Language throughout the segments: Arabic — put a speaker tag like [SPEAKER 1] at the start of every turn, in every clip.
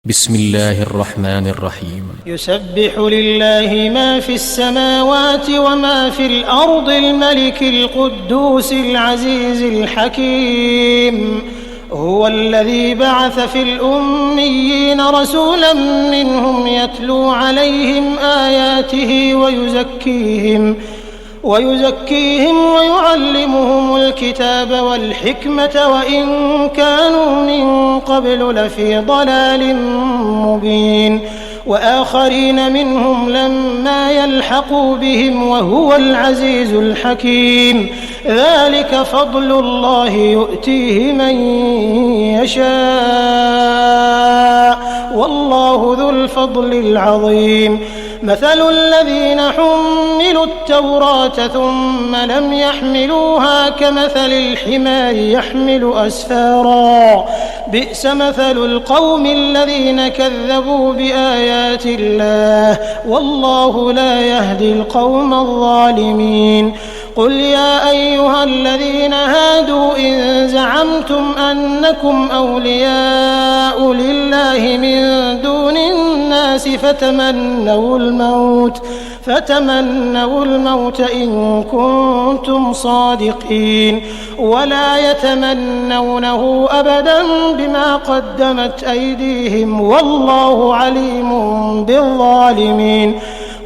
[SPEAKER 1] بسم الله الرحمن الرحيم.
[SPEAKER 2] يسبح لله ما في السماوات وما في الأرض الملك القدوس العزيز الحكيم. هو الذي بعث في الأميين رسولا منهم يتلو عليهم آياته ويزكيهم ويعلمهم الكتاب والحكمة وإن كانوا من قبل لفي ضلال مبين وآخرين منهم لما يلحقوا بهم وهو العزيز الحكيم. ذلك فضل الله يؤتيه من يشاء والله ذو الفضل العظيم. مثل الذين حملوا التوراة ثم لم يحملوها كمثل الحمار يحمل أسفارا بئس مثل القوم الذين كذبوا بآيات الله والله لا يهدي القوم الظالمين. قل يا أيها الذين هادوا إن زعمتم أنكم أولياء لله من دون الناس فتمنوا الموت إن كنتم صادقين ولا يتمنونه أبدا بما قدمت أيديهم والله عليم بالظالمين.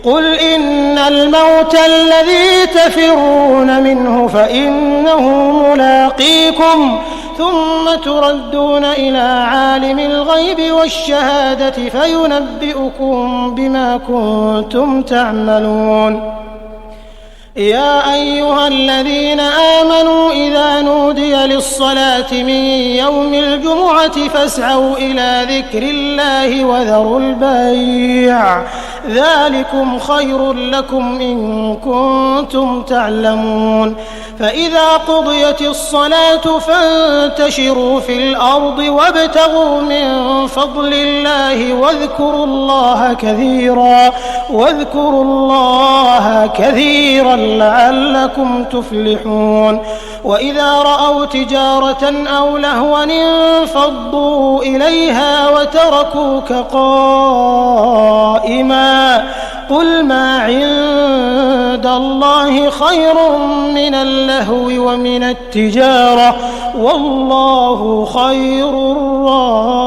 [SPEAKER 2] قل إن الموت الذي تفرون منه فإنه ملاقيكم ثم تردون إلى عالم الغيب والشهادة فينبئكم بما كنتم تعملون. يا أيها الذين آمنوا إذا نودي للصلاة من يوم الجمعة فاسعوا إلى ذكر الله وذروا البيع ذلكم خير لكم إن كنتم تعلمون. فإذا قضيت الصلاة فانتشروا في الأرض وابتغوا من فضل الله واذكروا الله كثيرا لعلكم تفلحون. وإذا رأوا تجارة أو لهوا انفضوا إليها وتركوك قائما قل ما عند الله خير من اللهو ومن التجارة والله خير الرازقين.